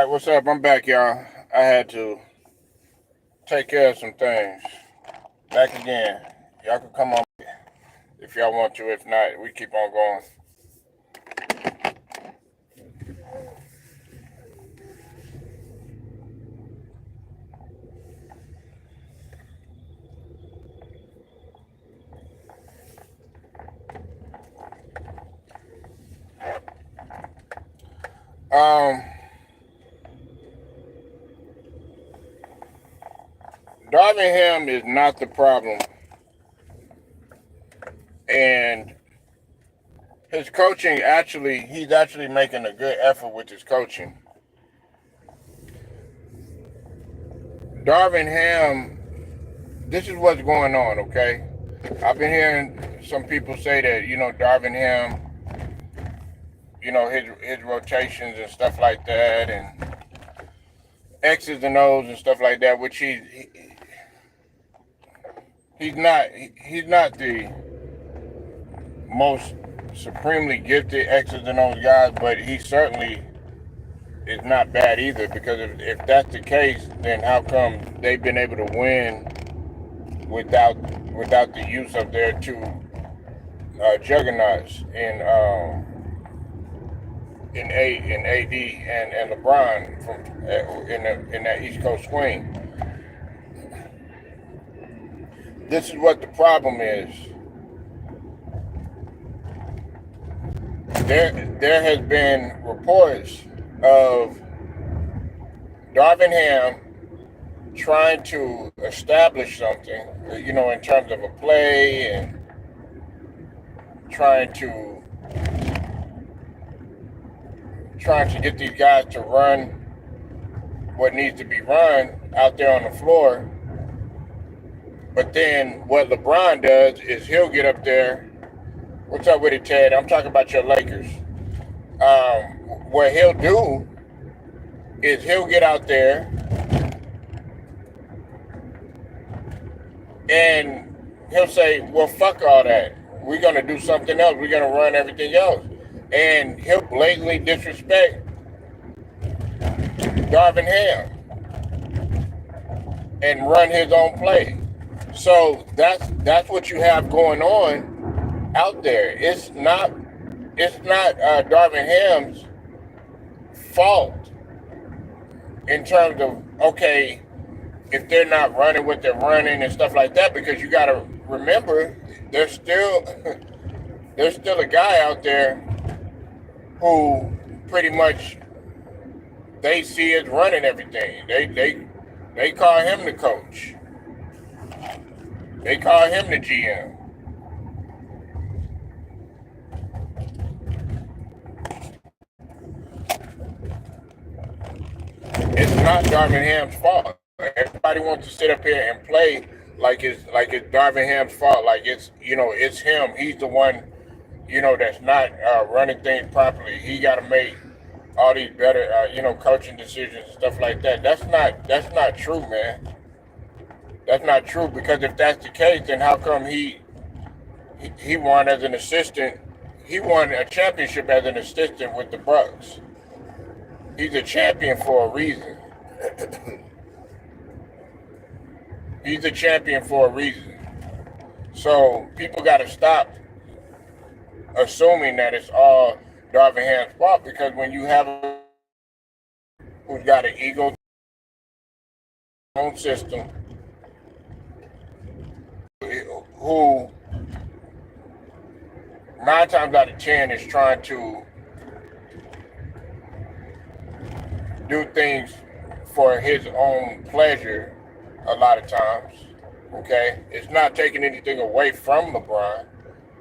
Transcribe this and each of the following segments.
Hey, what's up? I'm back, y'all. I had to take care of some things. Back again. Y'all can come on if y'all want to. If not, we keep on going. Um, Darvin Ham is not the problem, and his coaching he's actually making a good effort with his coaching. Darvin Ham, this is what's going on, okay? I've been hearing some people say that, Darvin Ham, his rotations and stuff like that, and X's and O's and stuff like that, which he's not the most supremely gifted X's and O's guys, but he certainly is not bad either. Because if that's the case, then how come they've been able to win without the use of their two juggernauts in AD and LeBron in that East Coast swing? This is what the problem is. There has been reports of Darvin Ham trying to establish something, in terms of a play, and trying to get these guys to run what needs to be run out there on the floor. But then what LeBron does is he'll get up there. What's up with it, Ted? I'm talking about your Lakers. What he'll do is he'll get out there and he'll say, well, fuck all that. We're going to do something else. We're going to run everything else. And he'll blatantly disrespect Darvin Ham and run his own play. So that's what you have going on out there. It's not Darvin Ham's fault in terms of, okay, if they're not running what they're running and stuff like that, because you got to remember there's still a guy out there who pretty much they see as running everything. They call him the coach. They call him the GM. It's not Darvin Ham's fault. Everybody wants to sit up here and play like it's Darvin Ham's fault. Like it's him. He's the one that's not running things properly. He got to make all these better coaching decisions and stuff like that. That's not true, man. That's not true, because if that's the case, then how come he won as an assistant? He won a championship as an assistant with the Bucks. He's a champion for a reason. He's a champion for a reason. So people got to stop assuming that it's all Darvin Ham's fault, because when you have a who's got an ego, own system, who 9 times out of 10 is trying to do things for his own pleasure a lot of times, okay? It's not taking anything away from LeBron,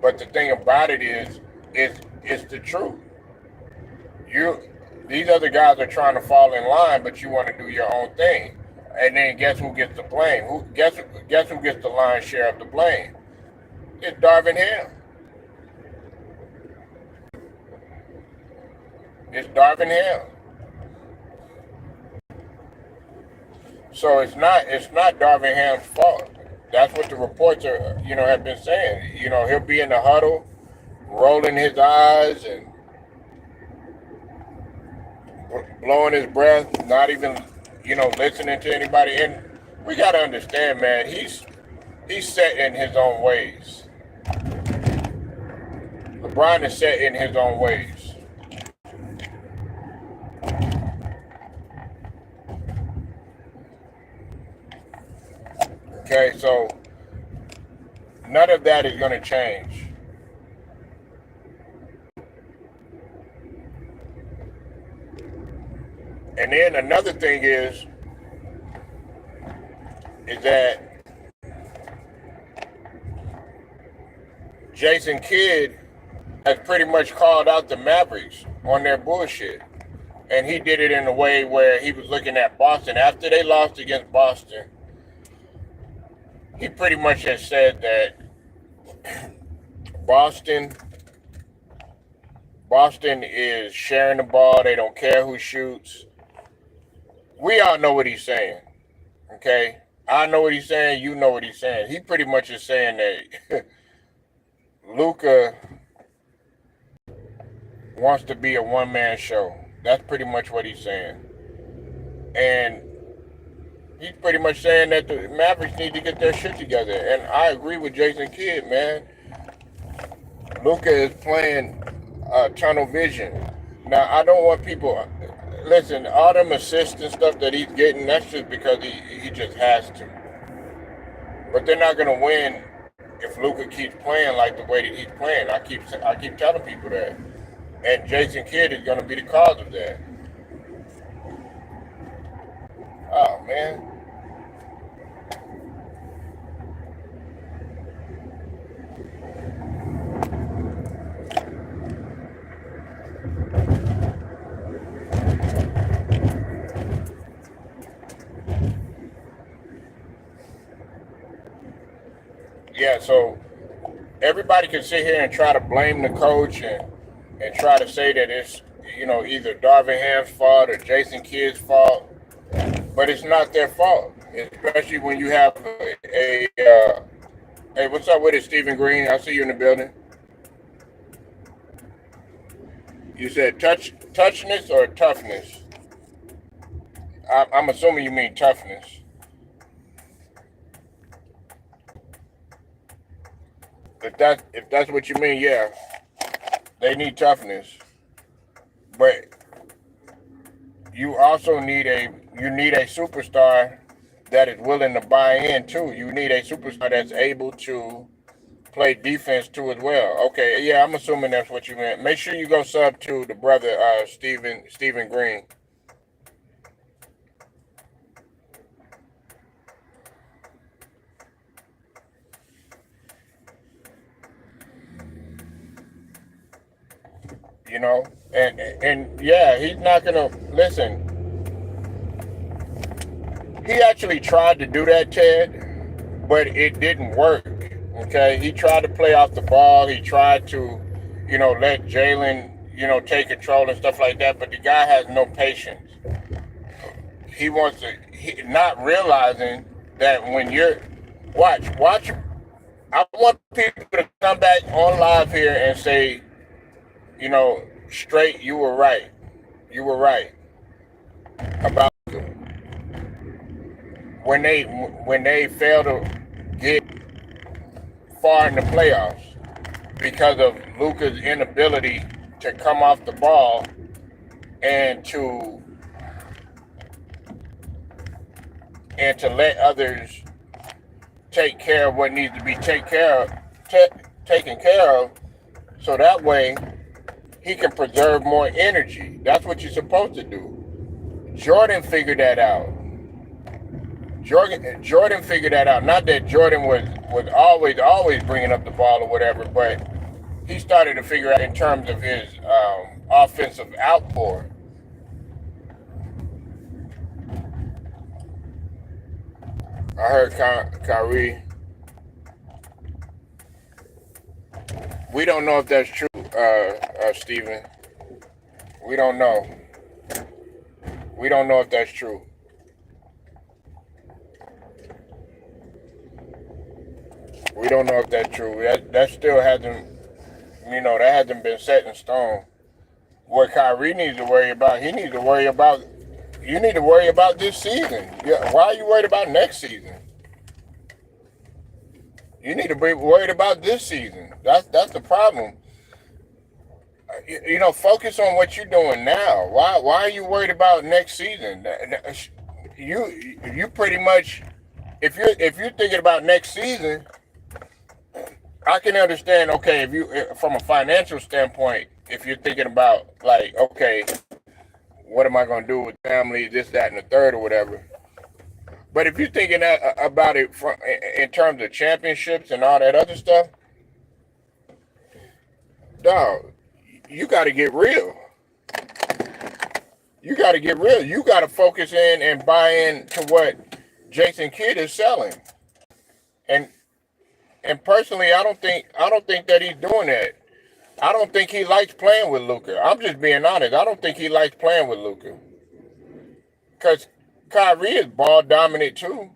but the thing about it is it's the truth. These other guys are trying to fall in line, but you want to do your own thing. And then guess who gets the blame? Guess who gets the lion's share of the blame? It's Darvin Ham. It's Darvin Ham. So it's not Darvin Ham's fault. That's what the reports have been saying. He'll be in the huddle, rolling his eyes and blowing his breath, not even, listening to anybody. And we got to understand, man, he's set in his own ways. LeBron is set in his own ways. Okay, so none of that is going to change. And then another thing is that Jason Kidd has pretty much called out the Mavericks on their bullshit. And he did it in a way where he was looking at Boston. After they lost against Boston, he pretty much has said that Boston is sharing the ball. They don't care who shoots. We all know what he's saying, okay? I know what he's saying. You know what he's saying. He pretty much is saying that Luka wants to be a one-man show. That's pretty much what he's saying. And he's pretty much saying that the Mavericks need to get their shit together. And I agree with Jason Kidd, man. Luka is playing tunnel vision. Now, I don't want people... Listen, all them assists and stuff that he's getting, that's just because he just has to. But they're not going to win if Luka keeps playing like the way that he's playing. I keep telling people that. And Jason Kidd is going to be the cause of that. Oh, man. Yeah, so everybody can sit here and try to blame the coach and try to say that it's, either Darvin Ham's fault or Jason Kidd's fault, but it's not their fault, especially when you have hey, what's up with it, Stephen Green? I see you in the building. You said touchness or toughness? I'm assuming you mean toughness. If that's what you mean, yeah, they need toughness, but you also need a superstar that is willing to buy in too. You need a superstar that's able to play defense too as well. Okay, yeah, I'm assuming that's what you meant. Make sure you go sub to the brother Stephen Green. And yeah, he's not gonna listen. He actually tried to do that, Ted, but it didn't work. Okay, he tried to play off the ball. He tried to, let Jalen, take control and stuff like that. But the guy has no patience. He wants to, not realizing that when you're watch. I want people to come back on live here and say, straight, you were right. You were right about when they fail to get far in the playoffs because of Luka's inability to come off the ball and to let others take care of what needs to be taken care of, so that way he can preserve more energy. That's what you're supposed to do. Jordan figured that out. Jordan figured that out. Not that Jordan was always bringing up the ball or whatever, but he started to figure out in terms of his offensive outpour. I heard Kyrie. We don't know if that's true, Steven. We don't know. We don't know if that's true. We don't know if that's true. That still hasn't, that hasn't been set in stone. what Kyrie needs to worry about, he needs to worry about. You need to worry about this season. Yeah, why are you worried about next season? You need to be worried about this season. That's the problem. Focus on what you're doing now. Why are you worried about next season? You pretty much, if you're thinking about next season, I can understand. Okay, if you from a financial standpoint, if you're thinking about like, okay, what am I going to do with family, this, that, and the third, or whatever. But if you're thinking about it from in terms of championships and all that other stuff, dog, you got to get real. You got to get real. You got to focus in and buy in to what Jason Kidd is selling. And personally, I don't think that he's doing that. I don't think he likes playing with Luka. I'm just being honest. I don't think he likes playing with Luka. Because Kyrie is ball dominant too.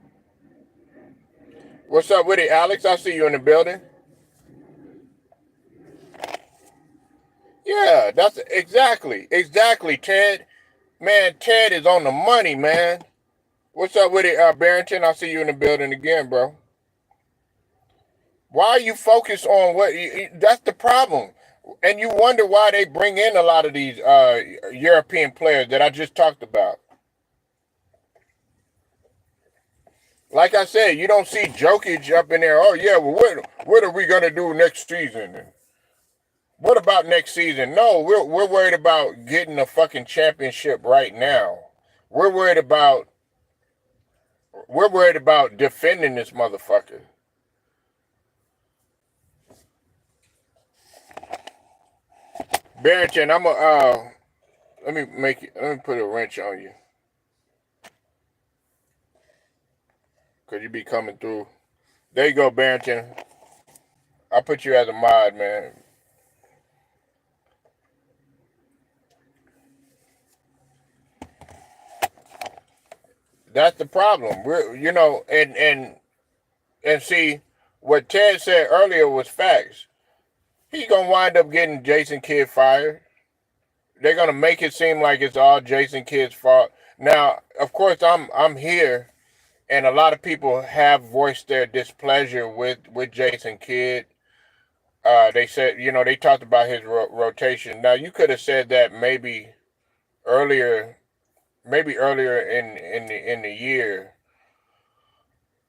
What's up with it, Alex? I see you in the building. Yeah, that's exactly, Ted. Man, Ted is on the money, man. What's up with it, Barrington? I see you in the building again, bro. Why are you focused on what? That's the problem. And you wonder why they bring in a lot of these European players that I just talked about. Like I said, you don't see Jokic up in there. Oh, yeah, well, what are we going to do next season? What about next season? No, we're worried about getting a fucking championship right now. We're worried about defending this motherfucker. Barrington, let me put a wrench on you. Cause you be coming through. There you go, Barrington. I'll put you as a mod, man. That's the problem. And see, what Ted said earlier was facts. He's gonna wind up getting Jason Kidd fired. They're gonna make it seem like it's all Jason Kidd's fault. Now, of course, I'm here, and a lot of people have voiced their displeasure with Jason Kidd. They said, they talked about his rotation. Now, you could have said that maybe earlier in the year,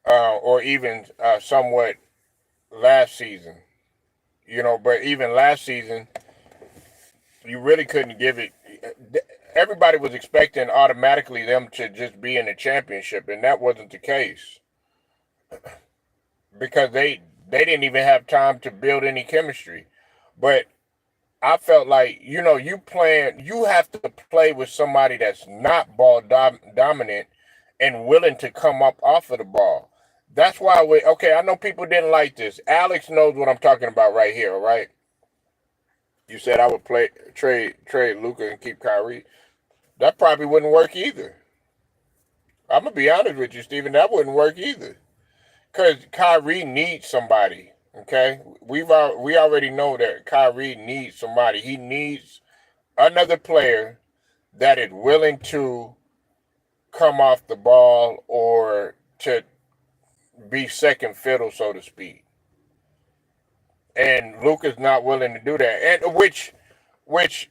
or even somewhat last season. But even last season, you really couldn't give it. Everybody was expecting automatically them to just be in the championship, and that wasn't the case because they didn't even have time to build any chemistry. But I felt like, you have to play with somebody that's not ball dominant and willing to come up off of the ball. That's why I know people didn't like this. Alex knows what I'm talking about right here, right? You said I would trade Luka and keep Kyrie. That probably wouldn't work either. I'm going to be honest with you, Steven. That wouldn't work either. Because Kyrie needs somebody, okay? We already know that Kyrie needs somebody. He needs another player that is willing to come off the ball or to be second fiddle, so to speak. And Luka's not willing to do that. And which,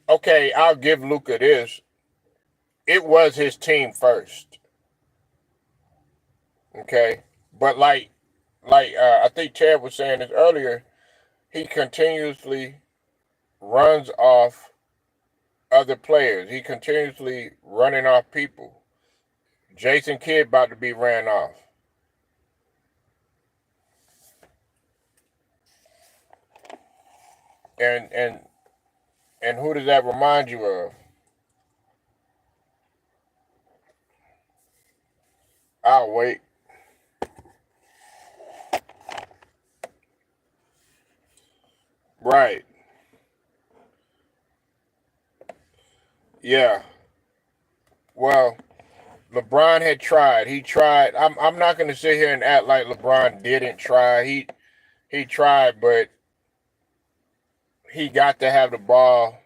okay, I'll give Luka this. It was his team first. Okay? But like I think Chad was saying this earlier, he continuously runs off other players. He continuously running off people. Jason Kidd about to be ran off. And who does that remind you of? I'll wait. Right. Yeah. Well, LeBron had tried. He tried. I'm not going to sit here and act like LeBron didn't try. He tried, but he got to have the ball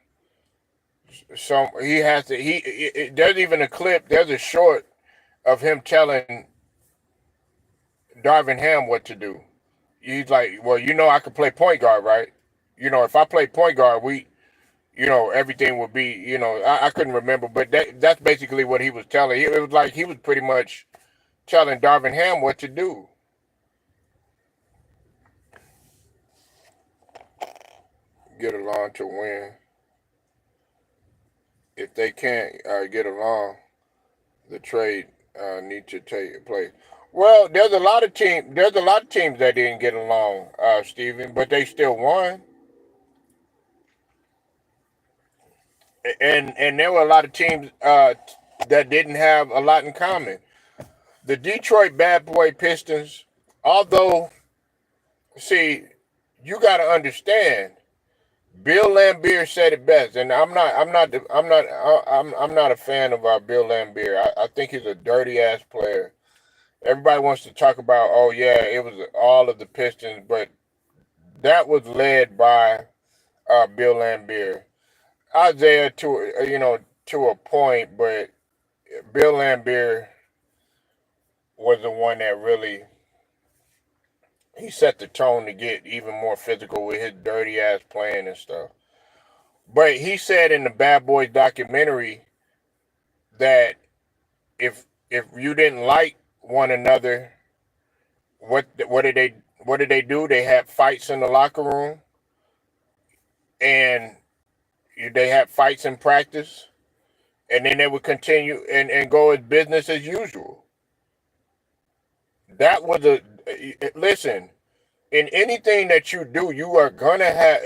So he has to. There's even a clip. There's a short of him telling Darvin Ham what to do. He's like, well, I could play point guard, right? If I play point guard, everything would be, I couldn't remember, but that's basically what he was telling. It was like he was pretty much telling Darvin Ham what to do. Get along to win. If they can't get along, the trade need to take place. Well, there's a lot of teams that didn't get along, Steven, but they still won. And there were a lot of teams that didn't have a lot in common. The Detroit Bad Boy Pistons, although, see, you got to understand, Bill Laimbeer said it best, and I'm not a fan of Bill Laimbeer. I think he's a dirty ass player. Everybody wants to talk about, oh yeah, it was all of the Pistons, but that was led by Bill Laimbeer. Isaiah to a point, but Bill Laimbeer was the one that really he set the tone to get even more physical with his dirty ass playing and stuff. But he said in the Bad Boys documentary that if you didn't like one another, what did they do? They had fights in the locker room, and they had fights in practice, and then they would continue and go as business as usual. That was listen, in anything that you do, you are gonna have,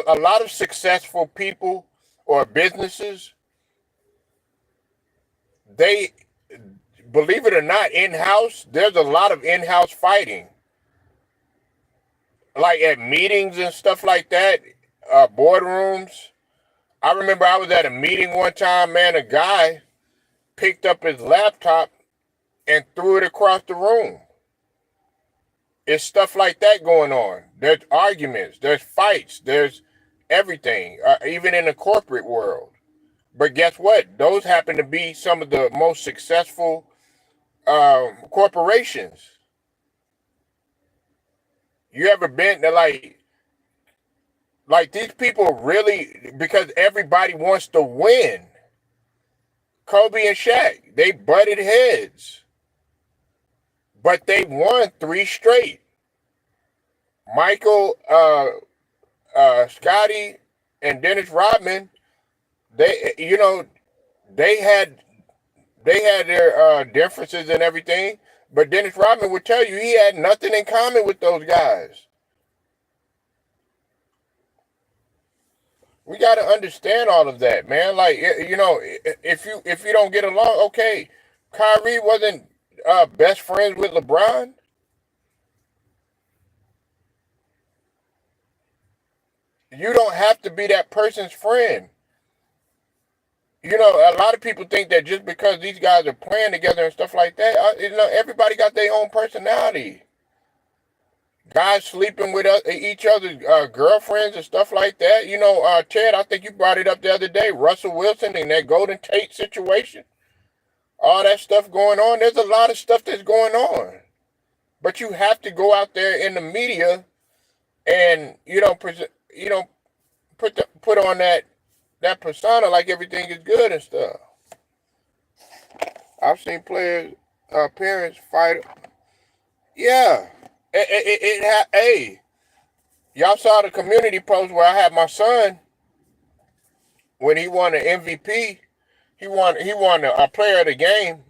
a lot of successful people or businesses, they, believe it or not, in-house, there's a lot of in-house fighting. Like at meetings and stuff like that, boardrooms. I remember I was at a meeting one time, man, a guy picked up his laptop and threw it across the room. It's stuff like that going on. There's arguments, there's fights, there's everything, even in the corporate world. But guess what? Those happen to be some of the most successful corporations. You ever been to like these people really, because everybody wants to win. Kobe and Shaq, they butted heads, but they won 3 straight. Michael, Scotty, and Dennis Rodman, they had their differences and everything, but Dennis Rodman would tell you he had nothing in common with those guys. We got to understand all of that, man. Like, if you don't get along, okay. Kyrie wasn't best friends with LeBron. You don't have to be that person's friend. A lot of people think that just because these guys are playing together and stuff like that, everybody got their own personality. Guys sleeping with each other's girlfriends and stuff like that. Ted, I think you brought it up the other day. Russell Wilson and that Golden Tate situation. All that stuff going on. There's a lot of stuff that's going on. But you have to go out there in the media and, put on that persona like everything is good and stuff. I've seen players, parents fight. Yeah. Hey, y'all saw the community post where I had my son when he won the MVP. He won a player of the game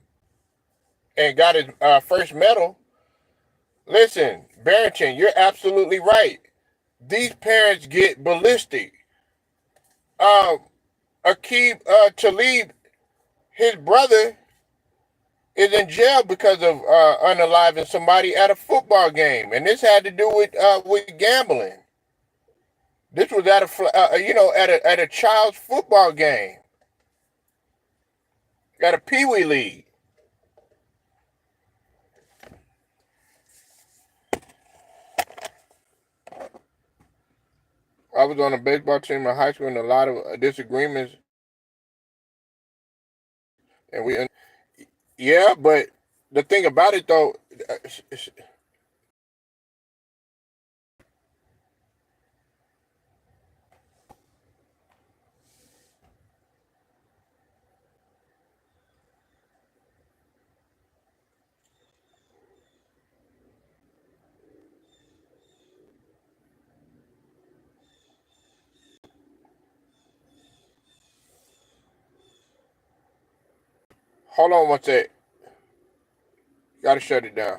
and got his first medal. Listen, Barrington, you're absolutely right. These parents get ballistic. Aqib Talib, his brother, is in jail because of unaliving somebody at a football game, and this had to do with gambling. This was at a child's football game, at a peewee league. I was on a baseball team in high school, and a lot of disagreements And yeah, but the thing about it though, hold on one sec. Gotta shut it down.